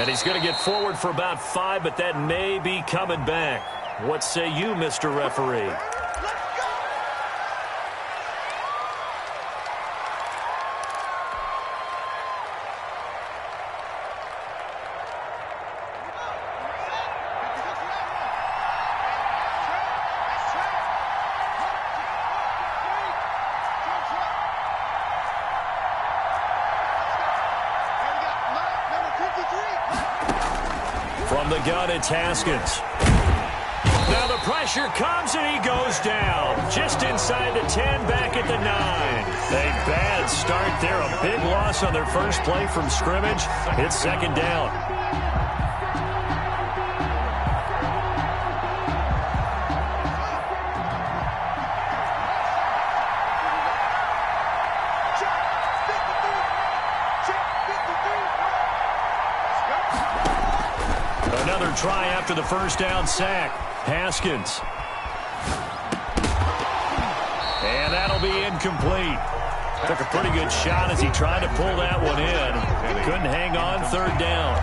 And he's going to get forward for about 5, but that may be coming back. What say you, Mr. Referee? From the gun, it's Haskins. Now the pressure comes, and he goes down. Just inside the 10, back at the 9. A bad start there. A big loss on their first play from scrimmage. It's second down. Another try after the first down sack. Haskins. And that'll be incomplete. Took a pretty good shot as he tried to pull that one in. Couldn't hang on third down.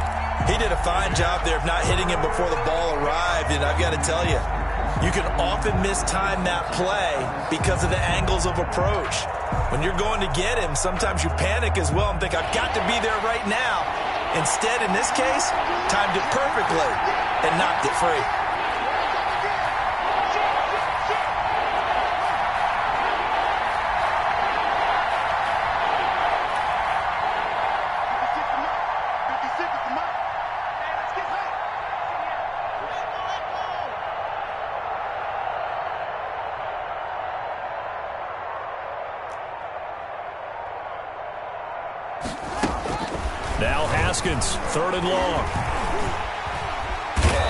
He did a fine job there of not hitting him before the ball arrived. And I've got to tell you, you can often mistime that play because of the angles of approach. When you're going to get him, sometimes you panic as well and think, I've got to be there right now. Instead, in this case, timed it perfectly and knocked it free. Now Haskins, third and long.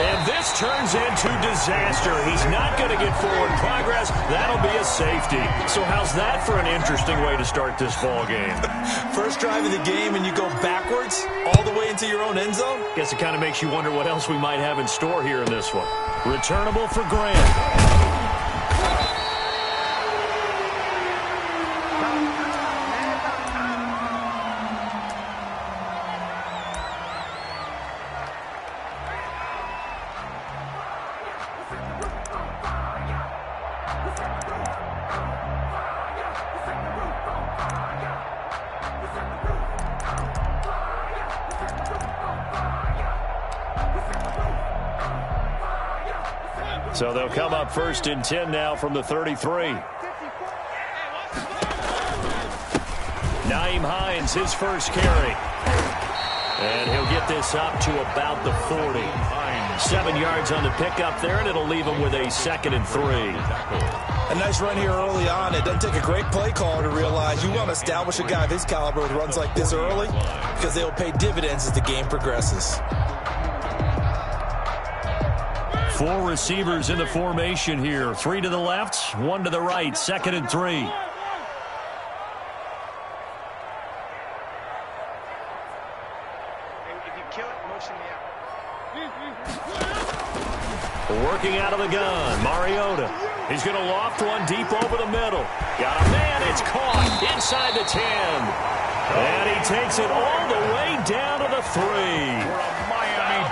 And this turns into disaster. He's not going to get forward progress. That'll be a safety. So how's that for an interesting way to start this ball game? First drive of the game and you go backwards all the way into your own end zone? Guess it kind of makes you wonder what else we might have in store here in this one. Returnable for Grant. So they'll come up first and 10 now from the 33. Nyheim Hines, his first carry. And he'll get this up to about the 40. 7 yards on the pickup there, and it'll leave him with a 2nd and 3. A nice run here early on. It doesn't take a great play caller to realize you want to establish a guy of his caliber with runs like this early because they will pay dividends as the game progresses. 4 receivers in the formation here. 3 to the left, 1 to the right. 2nd and 3. Working out of the gun, Mariota. He's going to loft one deep over the middle. Got a man, it's caught inside the 10. And he takes it all the way down to the 3.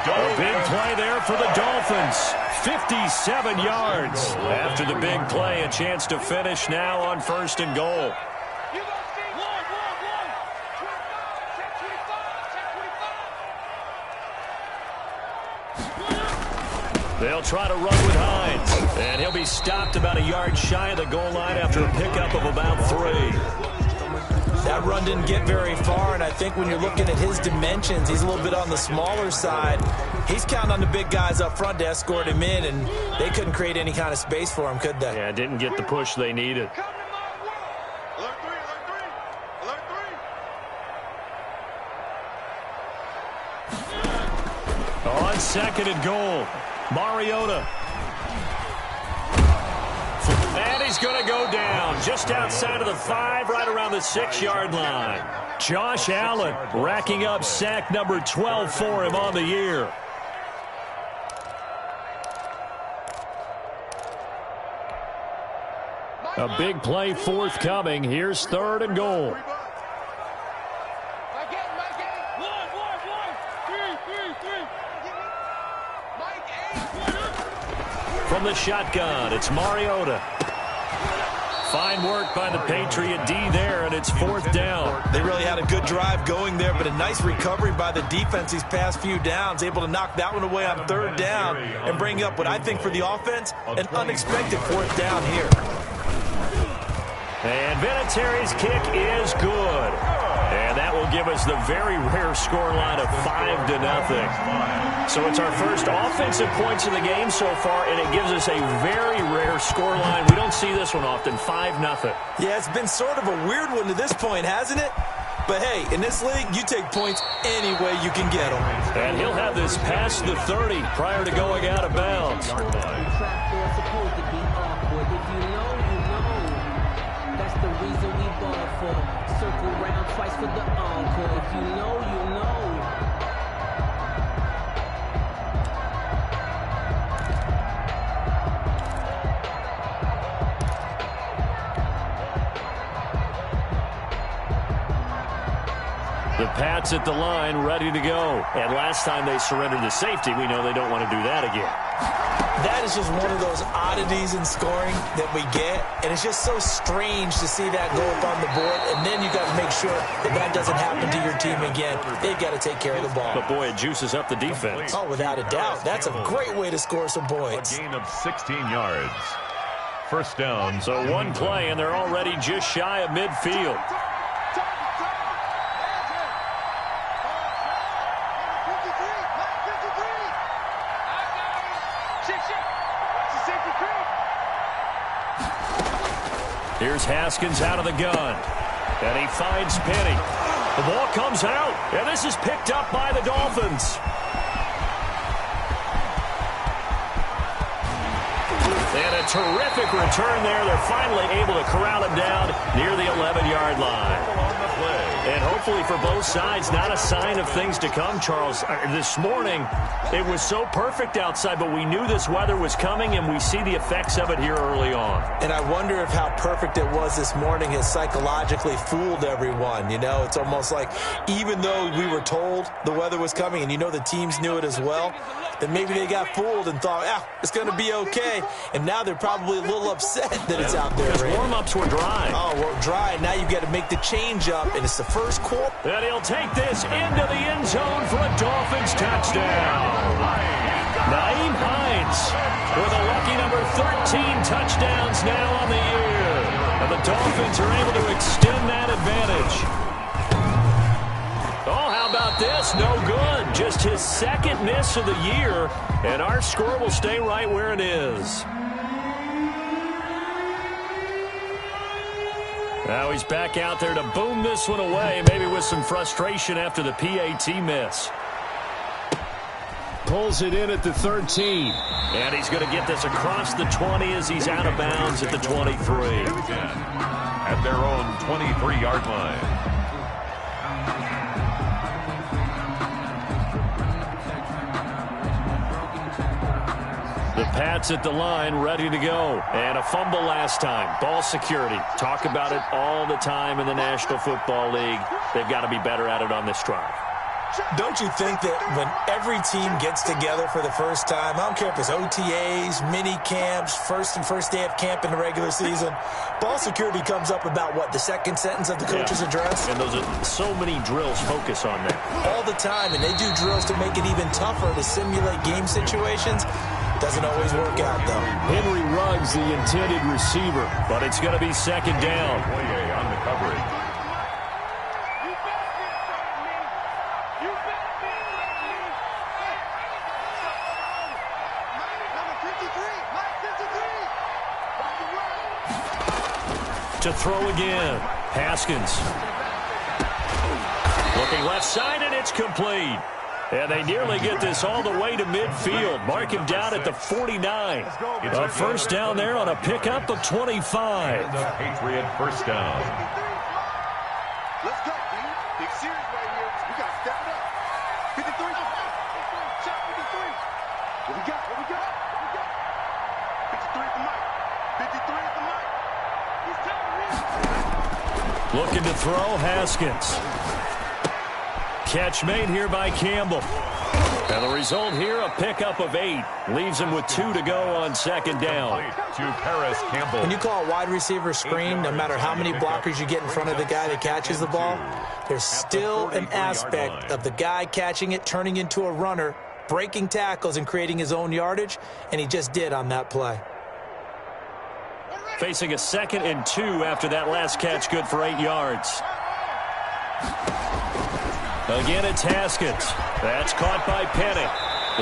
A big play there for the Dolphins. 57 yards. After the big play, a chance to finish now on 1st and goal. They'll try to run with Hines. And he'll be stopped about a yard shy of the goal line after a pickup of about 3. That run didn't get very far, and I think when you're looking at his dimensions, he's a little bit on the smaller side. He's counting on the big guys up front to escort him in, and they couldn't create any kind of space for him, could they? Yeah, didn't get the push they needed. On 2nd and goal, Mariota. And he's going to go down just outside of the 5, right around the 6-yard line. Josh Allen racking up sack number 12 for him on the year. A big play forthcoming. Here's 3rd and goal. From the shotgun, it's Mariota. Fine work by the Patriot D there, and it's 4th down. They really had a good drive going there, but a nice recovery by the defense these past few downs, able to knock that one away on 3rd down and bring up what I think for the offense, an unexpected 4th down here. And Vinatieri's kick is good. And that will give us the very rare scoreline of 5-0. So it's our first offensive points of the game so far, and it gives us a very rare scoreline. We don't see this one often, 5-0. Yeah, it's been sort of a weird one to this point, hasn't it? But hey, in this league, you take points any way you can get them. And he'll have this past the 30 prior to going out of bounds. Circle round twice for the encore. If you know, you know. The Pats at the line, ready to go. And last time they surrendered the safety, we know they don't want to do that again. That is just one of those oddities in scoring that we get, and it's just so strange to see that go up on the board, and then you got to make sure that that doesn't happen to your team again. They've got to take care of the ball. But boy, it juices up the defense. Oh, without a doubt. That's a great way to score some points. A gain of 16 yards. 1st down. So one play, and they're already just shy of midfield. Here's Haskins out of the gun. And he finds Penny. The ball comes out. And this is picked up by the Dolphins. And a terrific return there. They're finally able to corral him down near the 11-yard line. And hopefully for both sides, not a sign of things to come, Charles. This morning, it was so perfect outside, but we knew this weather was coming, and we see the effects of it here early on. And I wonder if how perfect it was this morning has psychologically fooled everyone. You know, it's almost like even though we were told the weather was coming, and you know the teams knew it as well, then maybe they got fooled and thought, it's going to be okay. And now they're probably a little upset that it's out there. Because warm-ups were dry. Oh, well, dry. Now you've got to make the change up, and it's the first quarter. And he'll take this into the end zone for a Dolphins touchdown. Nyheim Hines with a lucky number 13 touchdowns now on the year. And the Dolphins are able to extend that advantage. Oh, how about this? No good. Just his 2nd miss of the year, and our score will stay right where it is. Now he's back out there to boom this one away, maybe with some frustration after the PAT miss. Pulls it in at the 13. And he's going to get this across the 20 as he's out of bounds at the 23. At their own 23-yard line. The Pats at the line, ready to go. And a fumble last time. Ball security. Talk about it all the time in the National Football League. They've got to be better at it on this drive. Don't you think that when every team gets together for the first time, I don't care if it's OTAs, mini camps, first day of camp in the regular season, ball security comes up about, what, the second sentence of the coach's address? And those are so many drills focus on that. All the time, and they do drills to make it even tougher to simulate game situations. Doesn't always work out, though. Henry Ruggs, the intended receiver, but it's going to be 2nd down. On the coverage. To throw again. Haskins. Looking left side, and it's complete. And they nearly get this all the way to midfield. Mark him down at the 49. A first down there on a pickup of 25. The Patriot first down. Let's go, dude. Big series right here. We got to step it up. 53. Shot 53. What we got? 53 at the mic. 53 at the mic. He's telling me. Looking to throw, Haskins. Catch made here by Campbell. And the result here, a pickup of 8. Leaves him with 2 to go on second down. To Paris Campbell. When you call a wide receiver screen, no matter how many blockers you get in front of the guy that catches the ball, there's still an aspect of the guy catching it, turning into a runner, breaking tackles and creating his own yardage, and he just did on that play. Facing a 2nd and 2 after that last catch, good for 8 yards. Again, it's Haskins. That's caught by Penny.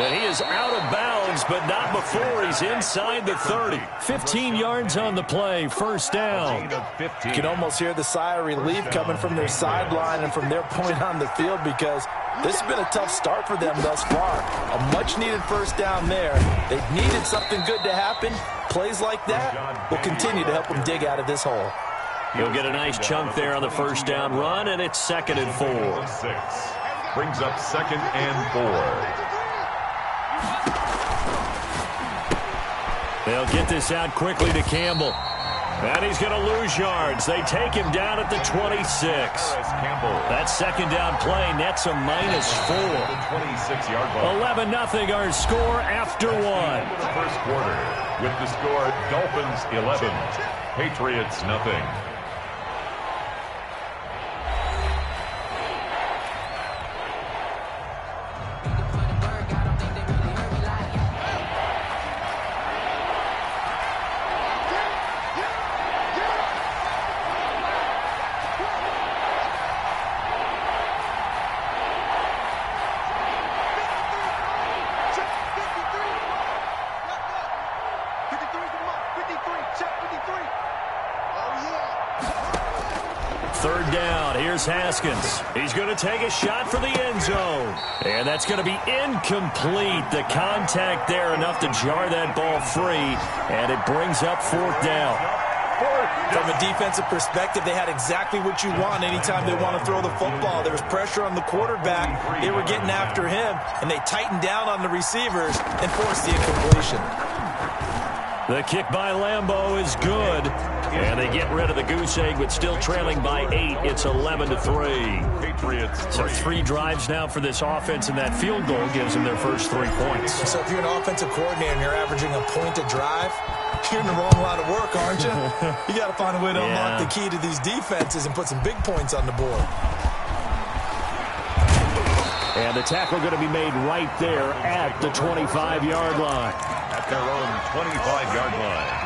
And he is out of bounds, but not before he's inside the 30. 15 yards on the play, first down. You can almost hear the sigh of relief coming from their sideline and from their point on the field, because this has been a tough start for them thus far. A much-needed first down there. They've needed something good to happen. Plays like that will continue to help them dig out of this hole. He'll get a nice chunk there on the first down run, and it's 2nd and 4. Brings up 2nd and 4. They'll get this out quickly to Campbell. And he's going to lose yards. They take him down at the 26. That second down play nets a -4. 26-yard line. 11-0 our score after 1. The first quarter with the score Dolphins 11, Patriots nothing. Third down, here's Haskins. He's going to take a shot for the end zone. And that's going to be incomplete. The contact there enough to jar that ball free. And it brings up 4th down. From a defensive perspective, they had exactly what you want anytime they want to throw the football. There was pressure on the quarterback. They were getting after him, and they tightened down on the receivers and forced the incompletion. The kick by Lambeau is good. And they get rid of the goose egg, but still trailing by 8. It's 11-3. Patriots. So 3 drives now for this offense, and that field goal gives them their first 3 points. So if you're an offensive coordinator and you're averaging a point a drive, you're in the wrong line of work, aren't you? You got to find a way to unlock the key to these defenses and put some big points on the board. And the tackle going to be made right there at the 25-yard line. At their own 25-yard line.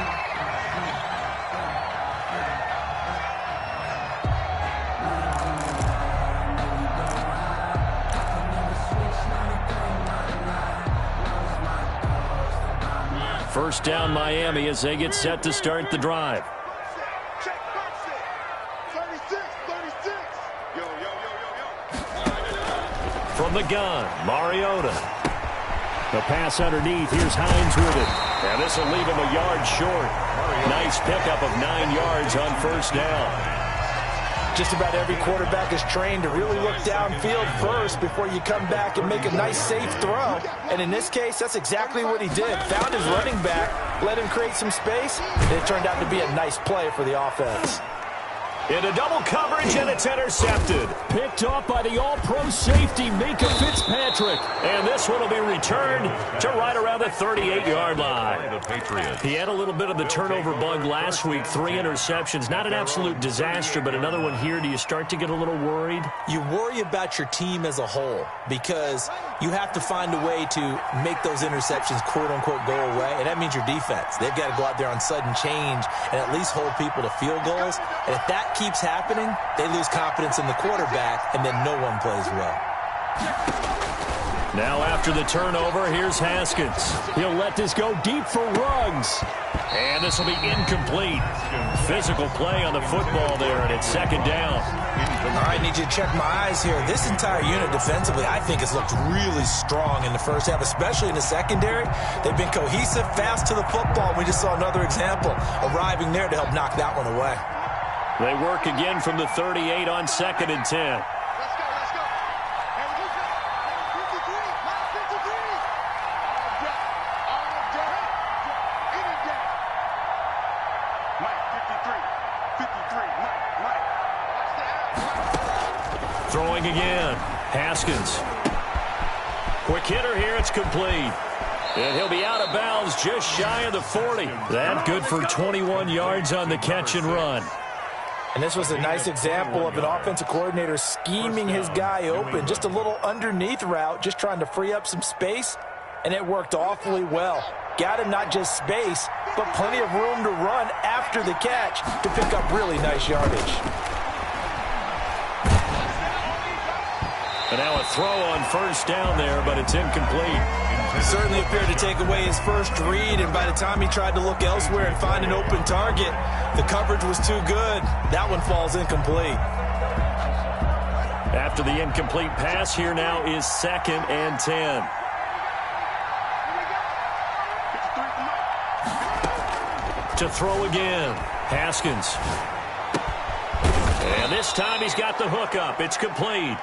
First down Miami as they get set to start the drive. From the gun, Mariota. The pass underneath. Here's Hines with it. And this will leave him a yard short. Nice pickup of 9 yards on first down. Just about every quarterback is trained to really look downfield first before you come back and make a nice, safe throw. And in this case, that's exactly what he did. Found his running back, let him create some space, and it turned out to be a nice play for the offense. Into double coverage, and it's intercepted. Picked off by the all-pro safety, Minka Fitzpatrick. And this one will be returned to right around the 38-yard line. The Patriots. He had a little bit of the turnover bug last week, 3 interceptions. Not an absolute disaster, but another one here. Do you start to get a little worried? You worry about your team as a whole because you have to find a way to make those interceptions, quote-unquote, go away, and that means your defense. They've got to go out there on sudden change and at least hold people to field goals. And if that keeps happening, they lose confidence in the quarterback, and then no one plays well. Now after the turnover, here's Haskins. He'll let this go deep for Ruggs. And this will be incomplete. Physical play on the football there, and it's second down. All right, need you to check my eyes here. This entire unit defensively, I think, has looked really strong in the first half, especially in the secondary. They've been cohesive, fast to the football. We just saw another example arriving there to help knock that one away. They work again from the 38 on 2nd and 10. Throwing again. Haskins. Quick hitter here. It's complete. And he'll be out of bounds just shy of the 40. That good for 21 yards on the catch and run. And this was a nice example of an offensive coordinator scheming his guy open. Just a little underneath route, just trying to free up some space, and it worked awfully well. Got him not just space, but plenty of room to run after the catch to pick up really nice yardage. And now a throw on first down there, but it's incomplete. He certainly appeared to take away his first read, and by the time he tried to look elsewhere and find an open target, the coverage was too good. That one falls incomplete. After the incomplete pass, here now is 2nd and 10. To throw again, Haskins. And this time he's got the hook up. It's complete.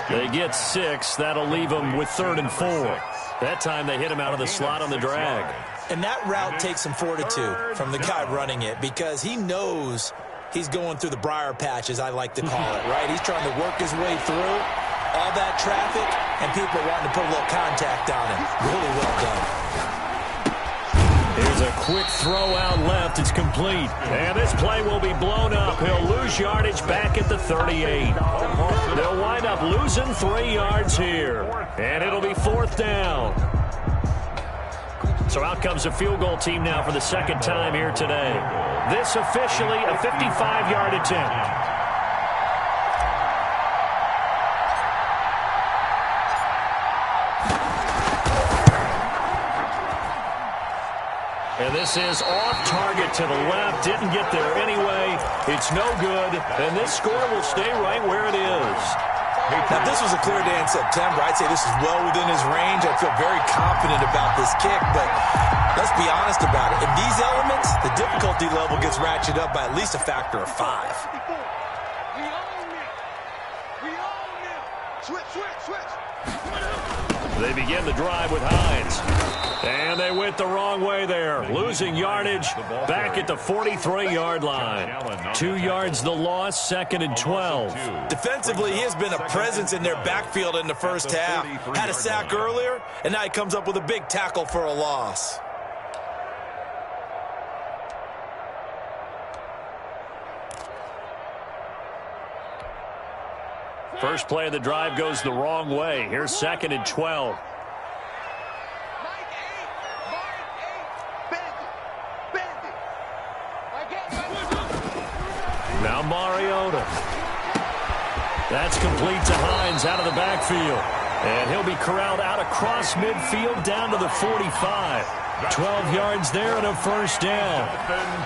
They get 6. That'll leave them with 3rd and 4. That time they hit him out of the slot on the drag. And that route takes some fortitude from the guy running it, because he knows he's going through the briar patch, as I like to call it, right? He's trying to work his way through all that traffic, and people wanting to put a little contact on him. Really well done. Here's a quick throw out left. It's complete. And this play will be blown up. He'll lose yardage back at the 38. They'll wind up losing 3 yards here. And it'll be 4th down. So out comes a field goal team now for the 2nd time here today. This officially a 55-yard attempt. And this is off target to the left. Didn't get there anyway. It's no good. And this score will stay right where it is. Now, if this was a clear day in September, I'd say this is well within his range. I feel very confident about this kick, but let's be honest about it. In these elements, the difficulty level gets ratcheted up by at least a factor of 5. They begin the drive with Hines. And they went the wrong way there. Losing yardage back at the 43-yard line. 2 yards the loss, 2nd and 12. Defensively, he has been a presence in their backfield in the first half. Had a sack earlier, and now he comes up with a big tackle for a loss. First play of the drive goes the wrong way. Here's 2nd and 12. Now Mariota. That's complete to Hines out of the backfield. And he'll be corralled out across midfield down to the 45. 12 yards there and a first down.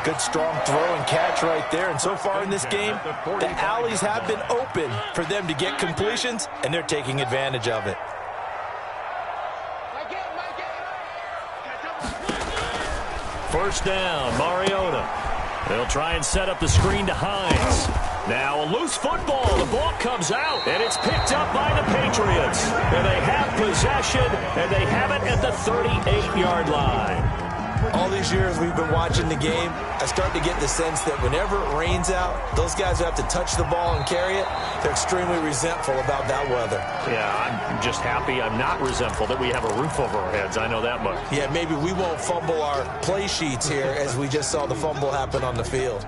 Good strong throw and catch right there. And so far in this game, the alleys have been open for them to get completions, and they're taking advantage of it. First down, Mariota. They'll try and set up the screen to Hines. Now a loose football. The ball comes out, and it's picked up by the Patriots. And they have possession, and they have it at the 38-yard line. All these years we've been watching the game, I start to get the sense that whenever it rains out, those guys who have to touch the ball and carry it, they're extremely resentful about that weather. Yeah, I'm just happy I'm not resentful that we have a roof over our heads. I know that much. Yeah, maybe we won't fumble our play sheets here as we just saw the fumble happen on the field.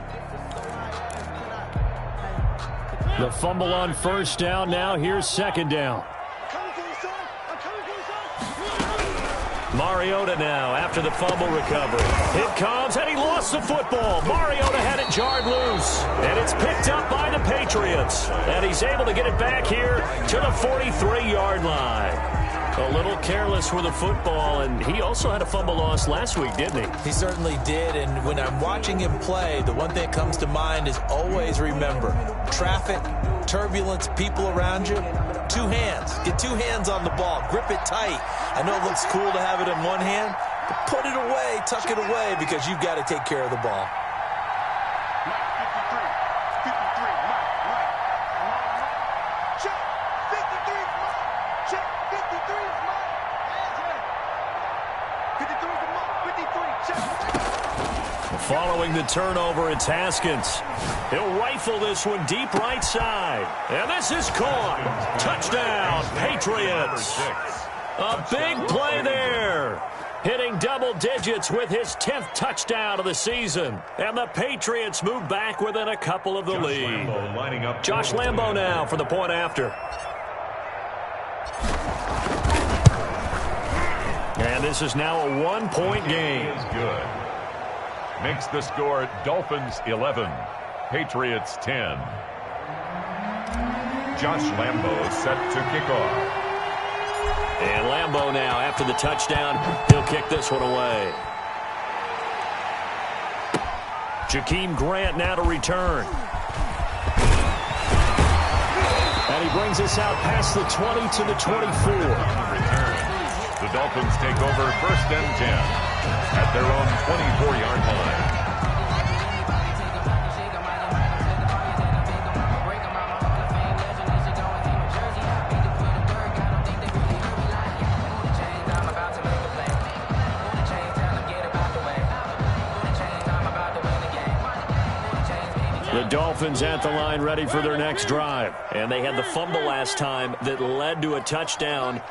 The fumble on first down. Now here's 2nd down. Mariota now after the fumble recovery. It comes, and he lost the football. Mariota had it jarred loose, and it's picked up by the Patriots. And he's able to get it back here to the 43-yard line. A little careless with the football, and he also had a fumble loss last week, didn't he? He certainly did, and when I'm watching him play, the one thing that comes to mind is always remember, traffic, turbulence, people around you, 2 hands. Get 2 hands on the ball. Grip it tight. I know it looks cool to have it in one hand, but put it away, tuck it away, because you've got to take care of the ball. Following the turnover, it's Haskins. He'll rifle this one deep right side. And this is caught. Touchdown, Patriots. A big play there. Hitting double digits with his 10th touchdown of the season. And the Patriots move back within a couple of the lead. Josh Lambo now for the point after. And this is now a one-point game. Is good. Makes the score Dolphins 11, Patriots 10. Josh Lambo set to kick off. And Lambo now, after the touchdown, he'll kick this one away. Jakeem Grant now to return. And he brings us out past the 20 to the 24. The Dolphins take over 1st and 10 at their own 24-yard line. The Dolphins at the line ready for their next drive. And they had the fumble last time that led to a touchdown.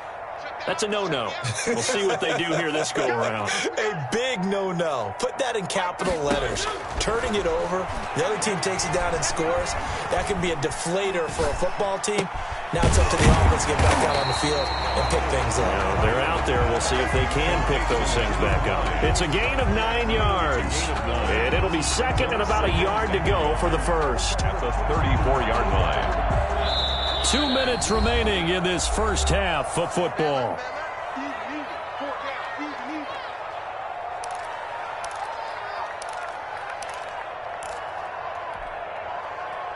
That's a no-no. We'll see what they do here this go-around. A big no-no. Put that in capital letters. Turning it over, the other team takes it down and scores. That can be a deflator for a football team. Now it's up to the offense to get back out on the field and pick things up. Now they're out there. We'll see if they can pick those things back up. It's a gain of 9 yards. And it'll be second and about a yard to go for the first. At the 34-yard line. 2 minutes remaining in this first half of football.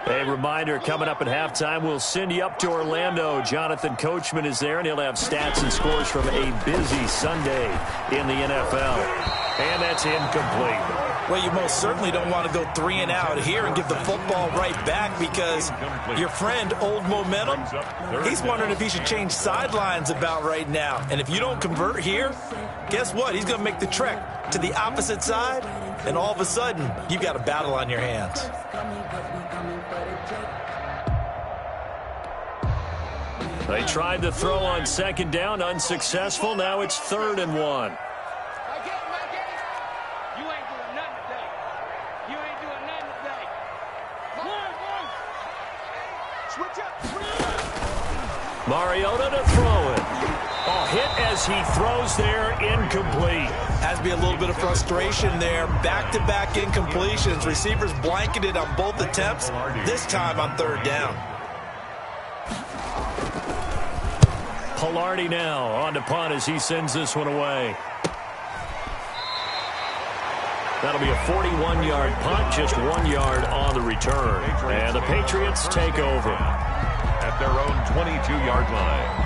A reminder, coming up at halftime, we'll send you up to Orlando. Jonathan Coachman is there, and he'll have stats and scores from a busy Sunday in the NFL. And that's incomplete. Well, you most certainly don't want to go 3 and out here and give the football right back, because your friend, Old Momentum, he's wondering if he should change sidelines about right now. And if you don't convert here, guess what? He's going to make the trek to the opposite side, and all of a sudden, you've got a battle on your hands. They tried to throw on second down, unsuccessful. Now it's 3rd and 1. Mariota to throw it. A hit as he throws there, incomplete. Has to be a little bit of frustration there. Back-to-back incompletions. Receivers blanketed on both attempts, this time on 3rd down. Pilardi now on to punt as he sends this one away. That'll be a 41-yard punt, just 1 yard on the return. And the Patriots take over at their own 22-yard line.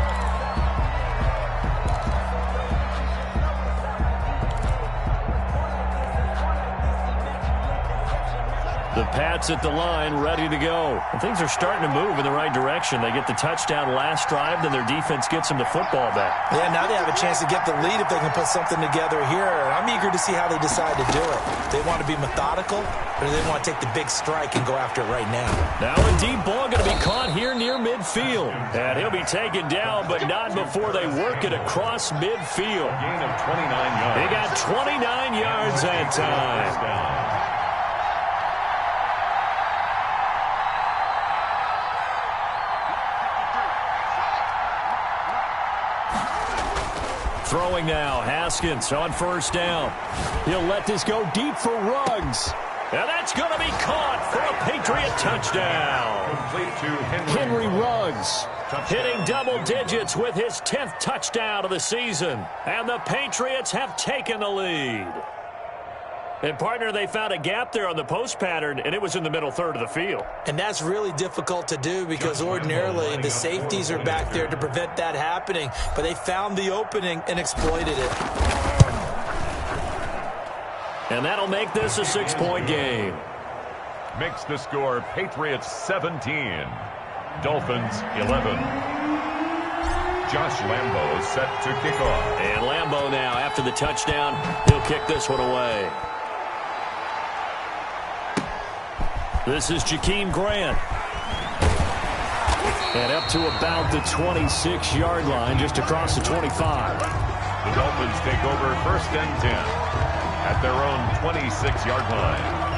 The Pats at the line, ready to go. And things are starting to move in the right direction. They get the touchdown last drive, then their defense gets them the football back. Yeah, now they have a chance to get the lead if they can put something together here. I'm eager to see how they decide to do it. They want to be methodical, or do they want to take the big strike and go after it right now? Now a deep ball going to be caught here near midfield. And he'll be taken down, but not before they work it across midfield. Gain of 29 yards. They got 29 yards that time. Throwing now, Haskins on 1st down. He'll let this go deep for Ruggs. And that's going to be caught for a Patriot touchdown. Complete to Henry Ruggs hitting double digits with his 10th touchdown of the season. And the Patriots have taken the lead. And, partner, they found a gap there on the post pattern, and it was in the middle 3rd of the field. And that's really difficult to do, because ordinarily the safeties are back there to prevent that happening. But they found the opening and exploited it. And that'll make this a 6-point game. Makes the score Patriots 17, Dolphins 11. Josh Lambo set to kick off. And Lambo now, after the touchdown, he'll kick this one away. This is Jakeem Grant. And up to about the 26-yard line, just across the 25. The Dolphins take over 1st and 10 at their own 26-yard line.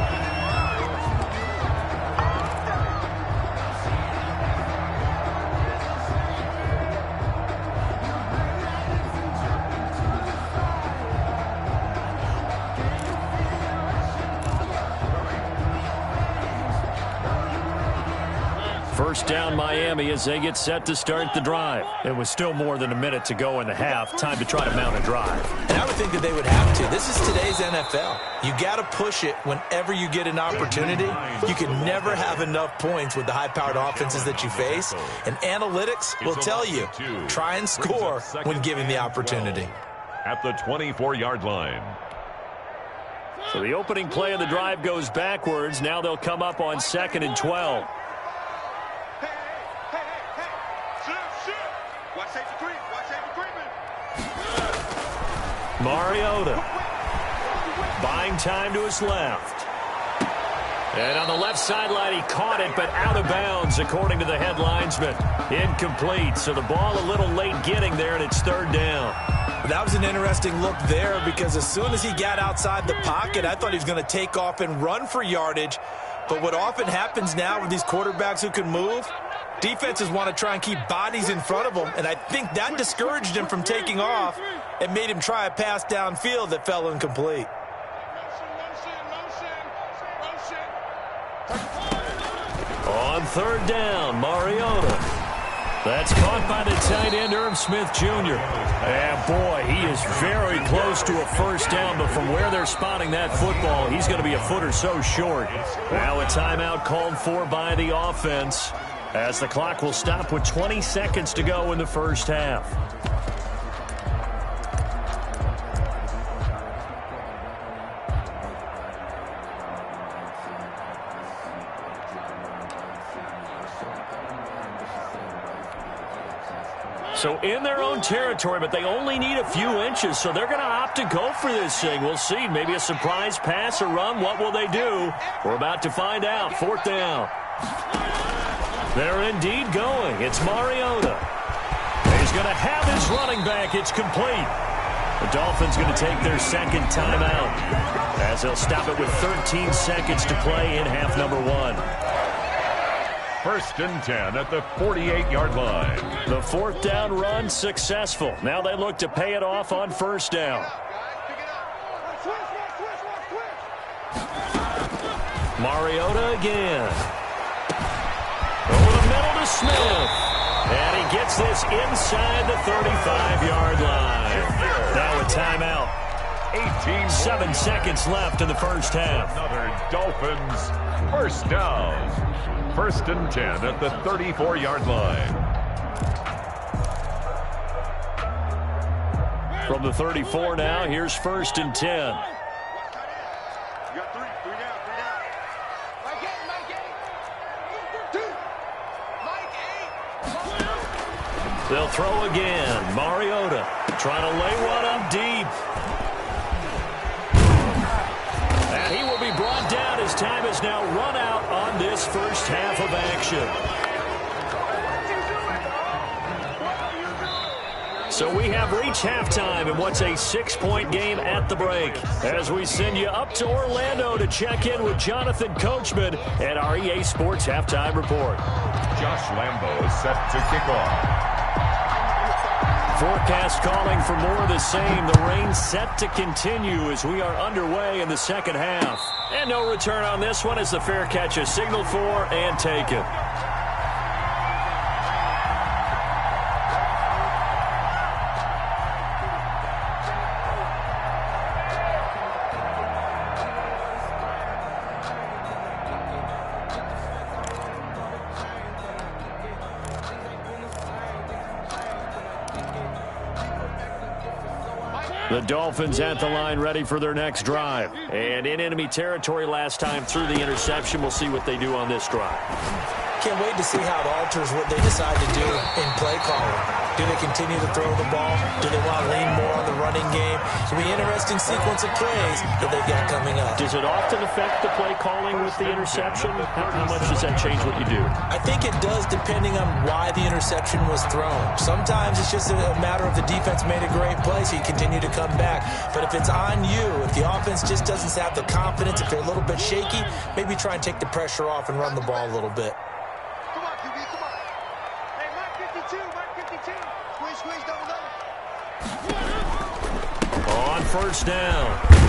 First down Miami as they get set to start the drive. It was still more than a minute to go in the half. Time to try to mount a drive. And I would think that they would have to. This is today's NFL. You got to push it whenever you get an opportunity. You can never have enough points with the high-powered offenses that you face. And analytics will tell you, try and score when given the opportunity. At the 24-yard line. So the opening play of the drive goes backwards. Now they'll come up on 2nd and 12. Mariota buying time to his left. And on the left sideline, he caught it, but out of bounds, according to the head linesman. Incomplete, so the ball a little late getting there, and it's 3rd down. That was an interesting look there because as soon as he got outside the pocket, I thought he was going to take off and run for yardage. But what often happens now with these quarterbacks who can move, defenses want to try and keep bodies in front of them, and I think that discouraged him from taking off and made him try a pass downfield that fell incomplete. On 3rd down, Mariota. That's caught by the tight end, Irv Smith Jr. And boy, he is very close to a first down, but from where they're spotting that football, he's going to be a foot or so short. Now a timeout called for by the offense, as the clock will stop with 20 seconds to go in the first half. So in their own territory, but they only need a few inches, so they're going to opt to go for this thing. We'll see. Maybe a surprise pass or run. What will they do? We're about to find out. 4th down. They're indeed going. It's Mariota. He's going to have his running back. It's complete. The Dolphins going to take their 2nd timeout as they'll stop it with 13 seconds to play in half number 1. 1st and 10 at the 48-yard line. The 4th down run successful. Now they look to pay it off on 1st down. Mariota again. Over the middle to Smith. And he gets this inside the 35-yard line. Now a timeout. 7 seconds left in the first half. Another Dolphins first down. 1st and 10 at the 34-yard line. From the 34 now, here's 1st and 10. You got 3 down. They'll throw again. Mariota trying to lay one up deep. And he will be brought down as time has now run out on this first half of action. So we have reached halftime in what's a 6-point game at the break. As we send you up to Orlando to check in with Jonathan Coachman at our EA Sports Halftime Report. Josh Lambo is set to kick off. Forecast calling for more of the same. The rain set to continue as we are underway in the second half. And no return on this one as the fair catch is signaled for and taken. The Dolphins at the line ready for their next drive. And in enemy territory last time through the interception. We'll see what they do on this drive. Can't wait to see how it alters what they decide to do in play calling. Do they continue to throw the ball? Do they want to lean more on the running game? It'll be an interesting sequence of plays that they've got coming up. Does it often affect the play calling with the interception? How much does that change what you do? I think it does depending on why the interception was thrown. Sometimes it's just a matter of the defense made a great play, so you continue to come back. But if it's on you, if the offense just doesn't have the confidence, if they're a little bit shaky, maybe try and take the pressure off and run the ball a little bit. Come on, QB, come on. Hey, Mike 52, Mike 52. Squeeze, double. On first down,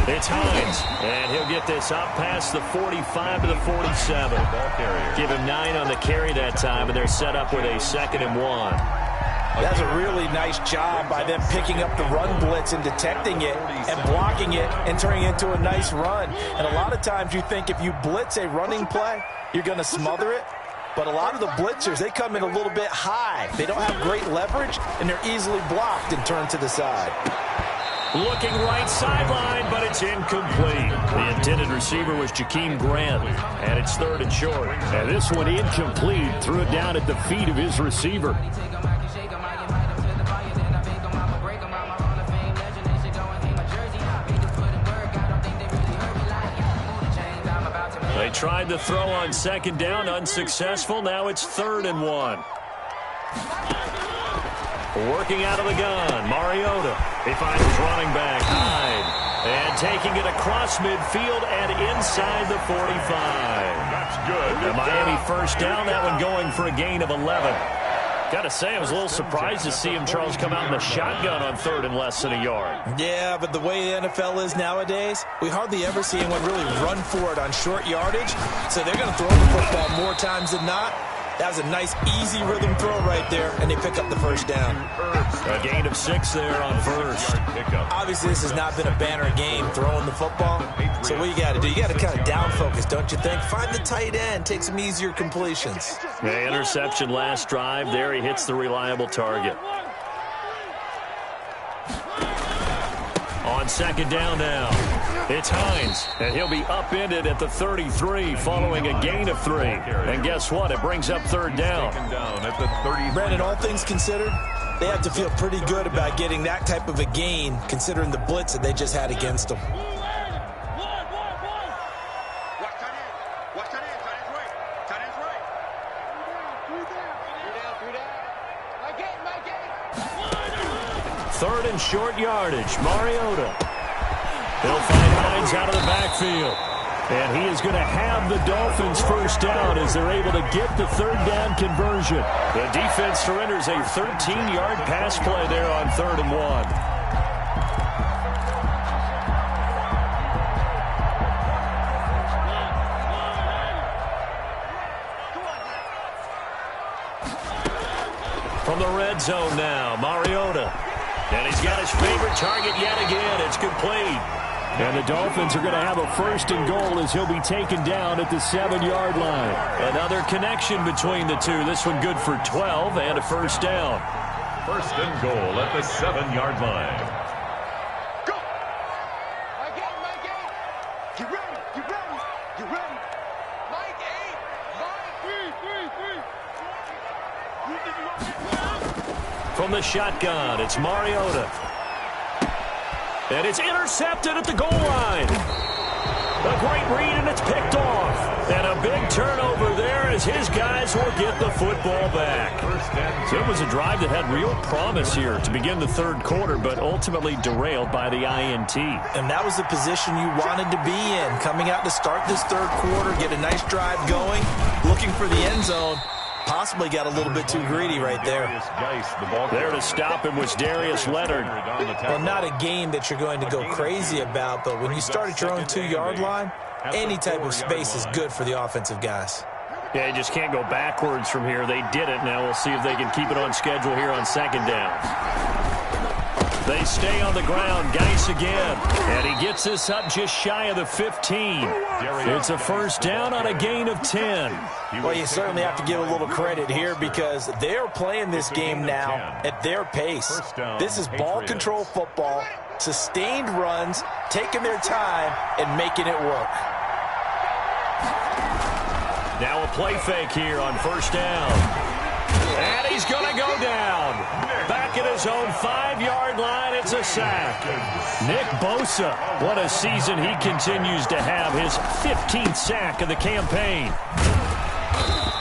it's Hines, and he'll get this up past the 45 to the 47. Give him 9 on the carry that time, and they're set up with a 2nd and 1. That's a really nice job by them picking up the run blitz and detecting it and blocking it and turning it into a nice run. And a lot of times you think if you blitz a running play, you're going to smother it. But a lot of the blitzers, they come in a little bit high. They don't have great leverage, and they're easily blocked and turned to the side. Looking right sideline, but it's incomplete. The intended receiver was Jakeem Grant, and it's 3rd and short. And this one incomplete. Threw it down at the feet of his receiver. They tried to throw on 2nd down, unsuccessful. Now it's 3rd and 1. Working out of the gun, Mariota. He finds his running back, Hyde. And taking it across midfield and inside the 45. That's good. The Miami first down, that one going for a gain of 11. Got to say, I was a little surprised to see him, Charles, come out in the shotgun on 3rd and less than a yard. Yeah, but the way the NFL is nowadays, we hardly ever see anyone really run for it on short yardage. So they're going to throw the football more times than not. That was a nice, easy rhythm throw right there, and they pick up the first down. A gain of 6 there on first. Obviously, this has not been a banner game throwing the football. So what you got to do, you got to kind of down focus, don't you think? Find the tight end, take some easier completions. The interception last drive. There he hits the reliable target. On 2nd down now, it's Hines, and he'll be upended at the 33 following a gain of 3. And guess what? It brings up 3rd down. Brandon, all things considered, they have to feel pretty good about getting that type of a gain considering the blitz that they just had against them. Watch tight end, right. Tight end's right. 3 down. My game. 3rd and short yardage, Mariota. They'll find Hines out of the backfield. And he is going to have the Dolphins first down as they're able to get the 3rd down conversion. The defense surrenders a 13-yard pass play there on 3rd and 1. From the red zone now, Mariota. And he's got his favorite target yet again. It's complete. And the Dolphins are going to have a 1st and goal as he'll be taken down at the 7-yard line. Another connection between the two. This one good for 12 and a first down. 1st and goal at the 7-yard line. Go! My game. Get ready. Mike 8. From the shotgun, it's Mariota. And it's intercepted at the goal line. A great read, and it's picked off. And a big turnover there as his guys will get the football back. So it was a drive that had real promise here to begin the 3rd quarter, but ultimately derailed by the INT. And that was the position you wanted to be in. Coming out to start this 3rd quarter, get a nice drive going, looking for the end zone. Possibly got a little bit too greedy right there. There to stop him was Darius Leonard. Well, not a game that you're going to go crazy about, but when you start at your own 2-yard line, any type of space is good for the offensive guys. Yeah, you just can't go backwards from here. They did it. Now we'll see if they can keep it on schedule here on 2nd down. They stay on the ground. Geis again. And he gets this up just shy of the 15. It's a first down on a gain of 10. Well, you certainly have to give a little credit here because they're playing this game now at their pace. This is ball control football, sustained runs, taking their time, and making it work. Now a play fake here on first down. And he's going to go down. Back his own 5-yard line. It's a sack. Nick Bosa, what a season he continues to have. His 15th sack of the campaign.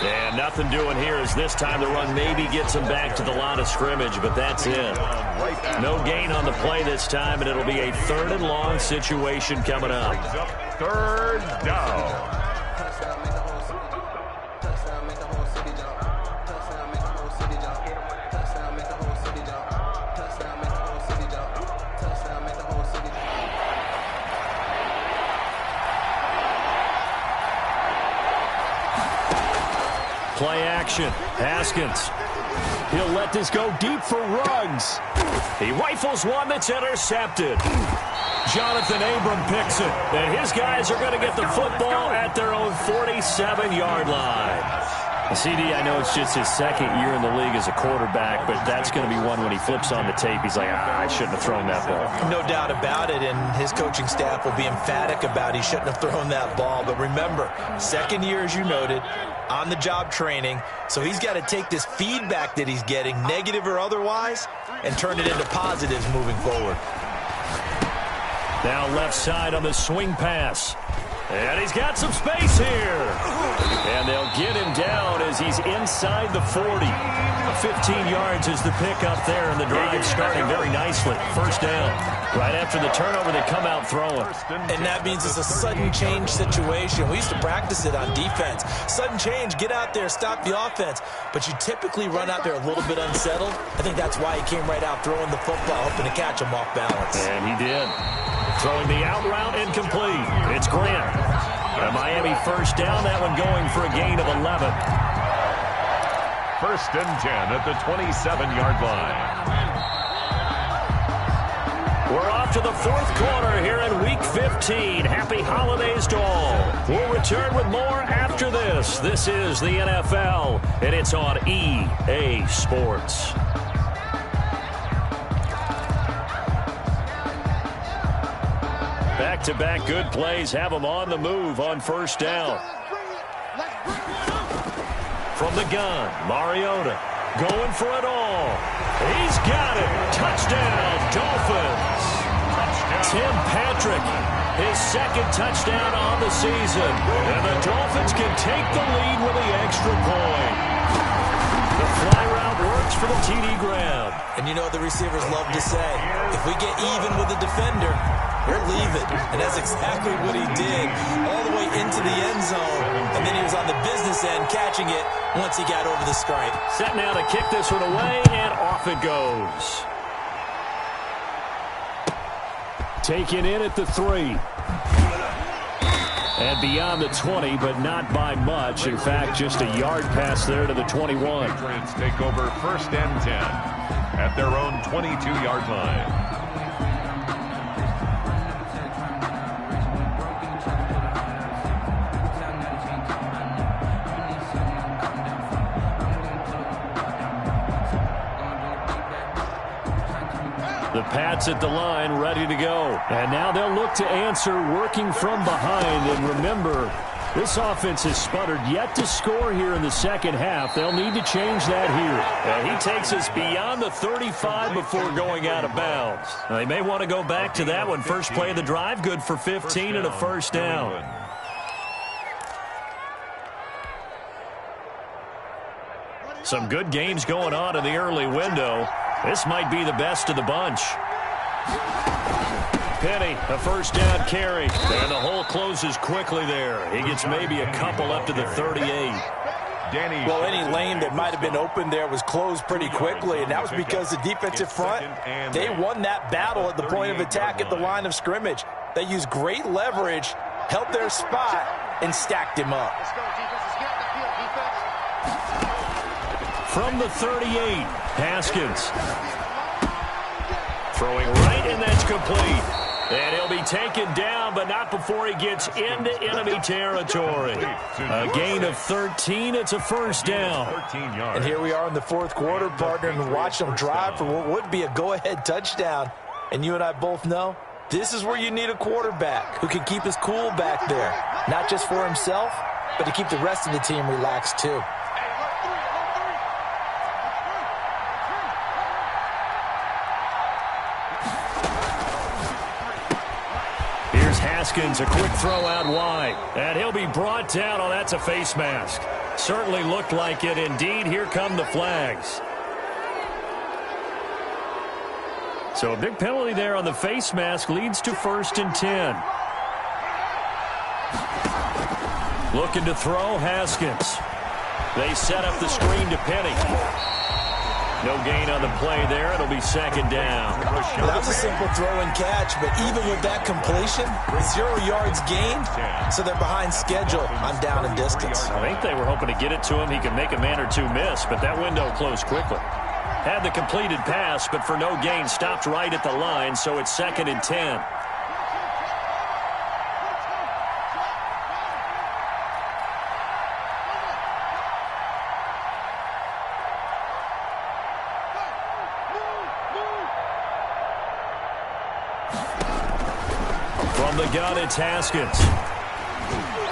And nothing doing here as this time the run maybe gets him back to the line of scrimmage, but that's it. No gain on the play this time, and it'll be a 3rd and long situation coming up. 3rd down. Play action. Haskins. He'll let this go deep for Ruggs. He rifles one that's intercepted. Jonathan Abram picks it. And his guys are going to get the football at their own 47-yard line. CD, I know it's just his 2nd year in the league as a quarterback, but that's going to be one when he flips on the tape. He's like, I shouldn't have thrown that ball. No doubt about it, and his coaching staff will be emphatic about he shouldn't have thrown that ball. But remember, 2nd year, as you noted, on-the-job training, so he's got to take this feedback that he's getting, negative or otherwise, and turn it into positives moving forward. Now left side on the swing pass. And he's got some space here. And they'll get him down as he's inside the 40. 15 yards is the pickup there, and the drive starting very nicely. 1st down. Right after the turnover, they come out throwing. And that means it's a sudden change situation. We used to practice it on defense. Sudden change, get out there, stop the offense. But you typically run out there a little bit unsettled. I think that's why he came right out throwing the football, hoping to catch him off balance. And he did. Throwing the out route incomplete. It's Grant. A Miami 1st down, that one going for a gain of 11. 1st and 10 at the 27-yard line. We're off to the 4th quarter here in Week 15. Happy holidays to all. We'll return with more after this. This is the NFL, and it's on EA Sports. Back-to-back good plays have them on the move on 1st down. From the gun, Mariota going for it all. He's got it. Touchdown, Dolphins. Tim Patrick, his 2nd touchdown on the season. And the Dolphins can take the lead with the extra point. The fly route works for the TD grab. And you know what the receivers love to say? If we get even with the defender, we're leaving. And that's exactly what he did. All the way into the end zone. And then he was on the business end catching it once he got over the stripe. Set now to kick this one away, and off it goes. Taken in at the 3. And beyond the 20, but not by much. In fact, just a yard pass there to the 21. Patriots take over 1st and 10 at their own 22-yard line. The Pats at the line, ready to go. And now they'll look to answer working from behind. And remember, this offense has sputtered yet to score here in the 2nd half. They'll need to change that here. And he takes us beyond the 35 before going out of bounds. Now, they may want to go back to that one. First play of the drive, good for 15 and a 1st down. Some good games going on in the early window. This might be the best of the bunch. Penny, a 1st down carry. And the hole closes quickly there. He gets maybe a couple up to the 38. Well, any lane that might have been open there was closed pretty quickly, and that was because the defensive front, they won that battle at the point of attack at the line of scrimmage. They used great leverage, held their spot, and stacked him up. Let's go, defense. Let's get the field, defense. From the 38, Haskins. Throwing right, and that's complete. And he'll be taken down, but not before he gets into enemy territory. A gain of 13. It's a 1st down. And here we are in the 4th quarter, partner, and watch them drive for what would be a go-ahead touchdown. And you and I both know this is where you need a quarterback who can keep his cool back there. Not just for himself, but to keep the rest of the team relaxed too. Here's Haskins, a quick throw out wide. And he'll be brought down. Oh, that's a face mask. Certainly looked like it. Indeed, here come the flags. So a big penalty there on the face mask leads to 1st and 10. Looking to throw, Haskins. They set up the screen to Penny. No gain on the play there. It'll be 2nd down. That was a simple throw and catch, but even with that completion, 0 yards gained, so they're behind schedule on down and distance. I think they were hoping to get it to him. He could make a man or two miss, but that window closed quickly. Had the completed pass, but for no gain, stopped right at the line, so it's 2nd and 10. From the gun, it's Haskins.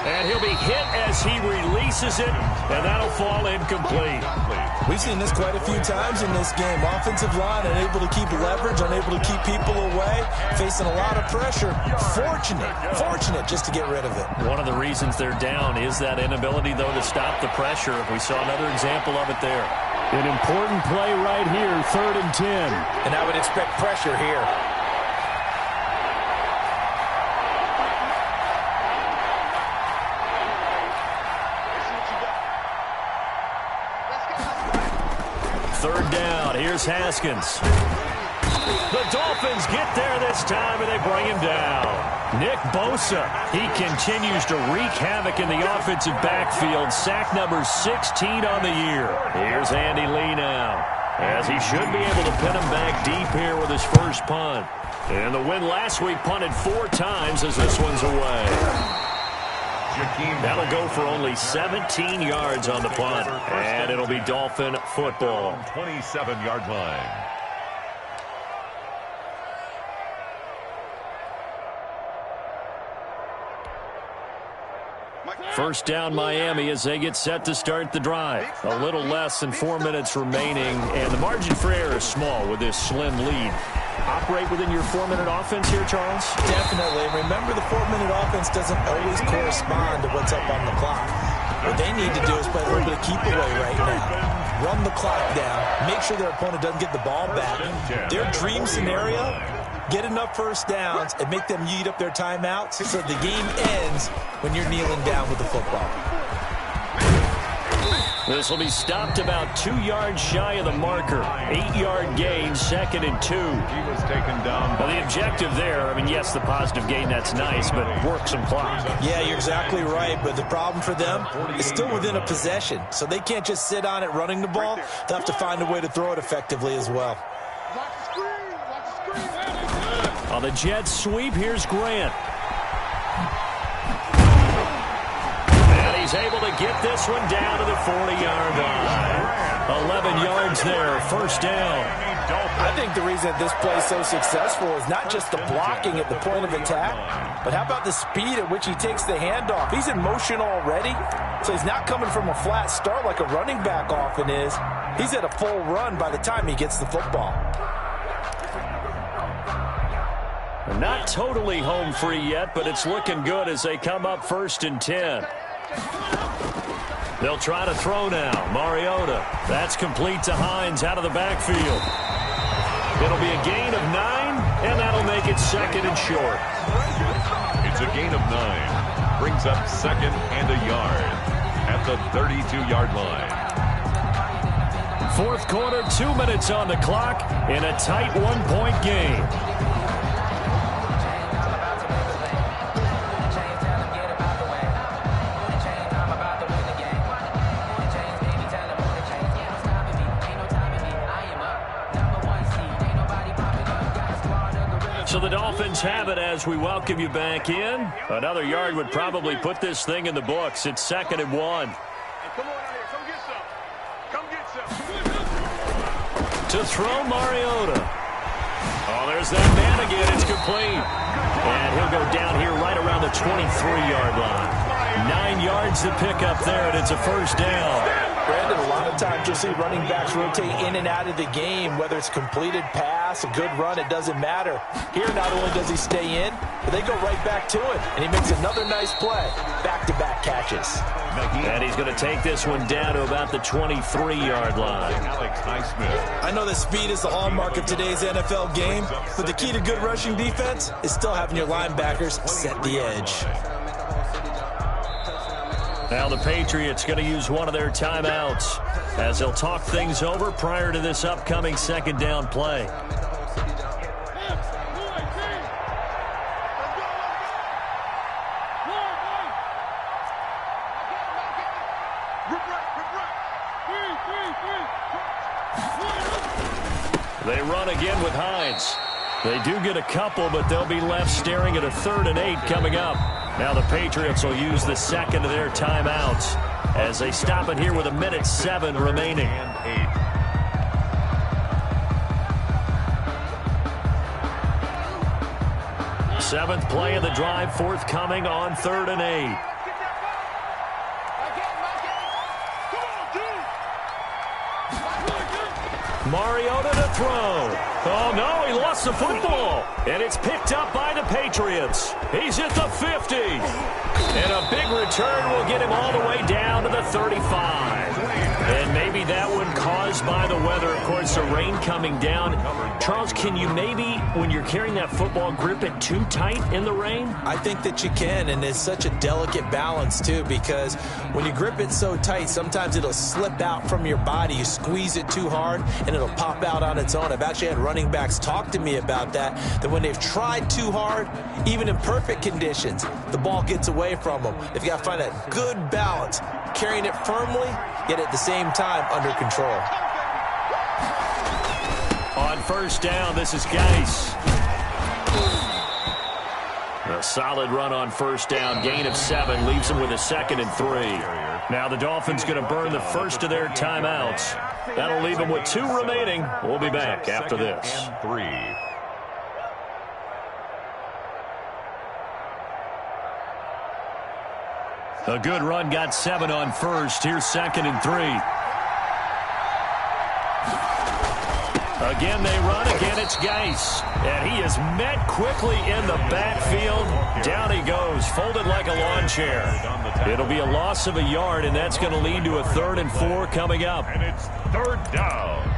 And he'll be hit as he releases it, and that'll fall incomplete. We've seen this quite a few times in this game. Offensive line unable to keep leverage, unable to keep people away, facing a lot of pressure. Fortunate just to get rid of it. One of the reasons they're down is that inability, though, to stop the pressure. We saw another example of it there. An important play right here, 3rd and 10. And I would expect pressure here. Third down. Here's Haskins. The Dolphins get there this time, and they bring him down. Nick Bosa, he continues to wreak havoc in the offensive backfield. Sack number 16 on the year. Here's Andy Lee now, as he should be able to pin him back deep here with his first punt. And the win last week, punted 4 times as this one's away. That'll go for only 17 yards on the punt, and it'll be Dolphin football. 27-yard line. First down, Miami, as they get set to start the drive. A little less than 4 minutes remaining, and the margin for error is small with this slim lead. Operate within your 4-minute offense here, Charles? Definitely. Remember, the 4-minute offense doesn't always correspond to what's up on the clock. What they need to do is play a little bit of keep away right now. Run the clock down. Make sure their opponent doesn't get the ball back. Their dream scenario, get enough first downs and make them eat up their timeouts so the game ends when you're kneeling down with the football. This will be stopped about 2 yards shy of the marker. 8-yard gain, 2nd and 2. He was taken down. Well, the objective there, I mean, yes, the positive gain, that's nice, but work some clock. Yeah, you're exactly right, but the problem for them is still within a possession, so they can't just sit on it running the ball. They'll have to find a way to throw it effectively as well. On the Jets sweep, here's Grant. He's able to get this one down to the 40-yard line. 11 yards there, first down. I think the reason that this play is so successful is not just the blocking at the point of attack, but how about the speed at which he takes the handoff? He's in motion already, so he's not coming from a flat start like a running back often is. He's at a full run by the time he gets the football. Not totally home free yet, but it's looking good as they come up 1st and 10. They'll try to throw now. Mariota. That's complete to Hines out of the backfield. It'll be a gain of 9, and that'll make it 2nd and short. It's a gain of 9. Brings up 2nd and a yard at the 32-yard line. Fourth quarter, 2 minutes on the clock in a tight 1-point game. So the Dolphins have it as we welcome you back in. Another yard would probably put this thing in the books. It's 2nd and 1. Hey, come on out here. Come get some. Come get some. To throw, Mariota. Oh, there's that man again. It's complete. And he'll go down here right around the 23-yard line. 9 yards to pick up there, and it's a first down. Brandon, a lot of times you'll see running backs rotate in and out of the game, whether it's completed pass, a good run, it doesn't matter. Here, not only does he stay in, but they go right back to it, and he makes another nice play. Back-to-back catches. And he's going to take this one down to about the 23-yard line. I know that speed is the hallmark of today's NFL game, but the key to good rushing defense is still having your linebackers set the edge. Now the Patriots going to use one of their timeouts as they'll talk things over prior to this upcoming second down play. They run again with Hines. They do get a couple, but they'll be left staring at a 3rd and 8 coming up. Now the Patriots will use the second of their timeouts as they stop it here with 1:07 remaining. Seventh play of the drive forthcoming on 3rd and 8. Mariota to throw. Oh, no, he lost the football. And it's picked up by the Patriots. He's at the 50. And a big return will get him all the way down to the 35. And maybe that one caused by the weather. Of course, the rain coming down. Charles, can you maybe, when you're carrying that football, grip it too tight in the rain? I think that you can, and it's such a delicate balance, too, because when you grip it so tight, sometimes it'll slip out from your body. You squeeze it too hard, and it'll pop out on its own. I've actually had running backs talk to me about that when they've tried too hard, even in perfect conditions, the ball gets away from them. They've got to find that good balance, carrying it firmly, yet at the same time under control. On first down, this is Geis. A solid run on first down. Gain of 7 leaves them with a 2nd and 3. Now the Dolphins going to burn the first of their timeouts. That'll leave them with 2 remaining. We'll be back after this. 3. A good run got 7 on first. Here's 2nd and 3. Again, they run. Again, it's Geis. And he is met quickly in the backfield. Down he goes, folded like a lawn chair. It'll be a loss of a yard, and that's going to lead to a 3rd and 4 coming up. And it's 3rd down.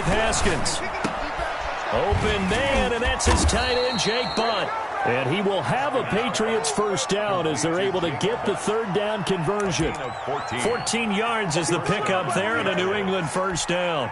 Haskins. Open man, and that's his tight end, Jake Butt. And he will have a Patriots first down as they're able to get the 3rd down conversion. 14 yards is the pickup there and a New England first down.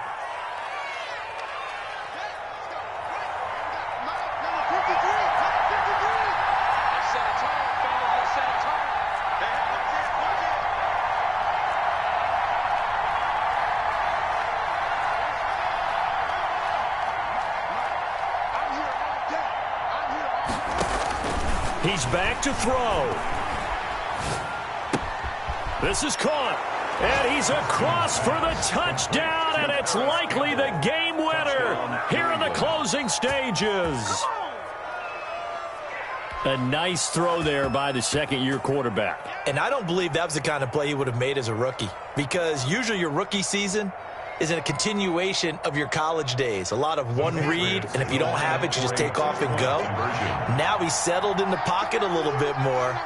He's back to throw. This is caught. And he's across for the touchdown, and it's likely the game winner here in the closing stages. A nice throw there by the second-year quarterback. And I don't believe that was the kind of play he would have made as a rookie, because usually your rookie season is a continuation of your college days. A lot of one read, and if you don't have it, you just take off and go. Now he's settled in the pocket a little bit more,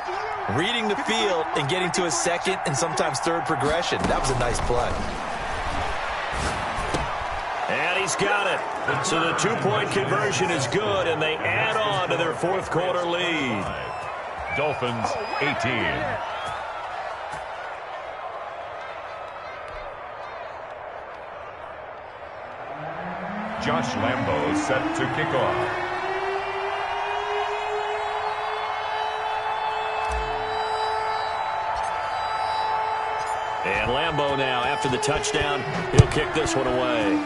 reading the field and getting to his 2nd and sometimes 3rd progression. That was a nice play. And he's got it. So the 2-point conversion is good, and they add on to their 4th quarter lead. Dolphins 18. Josh Lambo set to kick off. And Lambo now, after the touchdown, he'll kick this one away.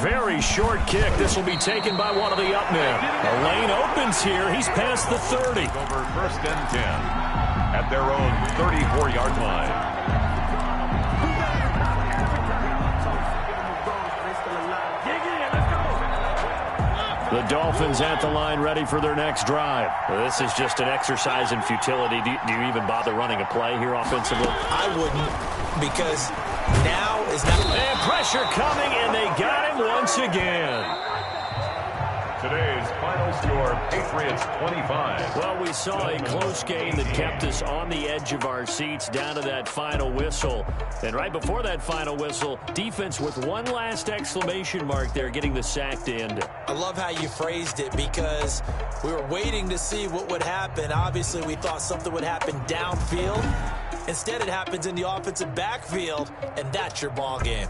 Very short kick. This will be taken by one of the up men. A lane opens here. He's past the 30. Over first and 10 at their own 34-yard line. The Dolphins at the line ready for their next drive. This is just an exercise in futility. Do you even bother running a play here offensively? I wouldn't, because now is not... And pressure coming, and they got him once again. Today's final score, Patriots 25. Well, we saw a close game that kept us on the edge of our seats down to that final whistle. And right before that final whistle, defense with one last exclamation mark there, getting the sack to end it. I love how you phrased it, because we were waiting to see what would happen. Obviously, we thought something would happen downfield. Instead, it happens in the offensive backfield, and that's your ball game.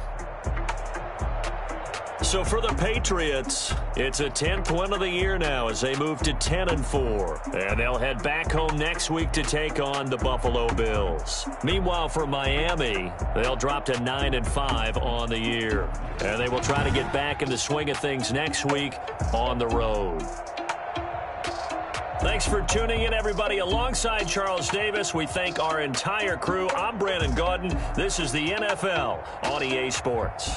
So for the Patriots, it's a 10th win of the year now as they move to 10-4. And they'll head back home next week to take on the Buffalo Bills. Meanwhile, for Miami, they'll drop to 9-5 on the year. And they will try to get back in the swing of things next week on the road. Thanks for tuning in, everybody. Alongside Charles Davis, we thank our entire crew. I'm Brandon Gaudin. This is the NFL on EA Sports.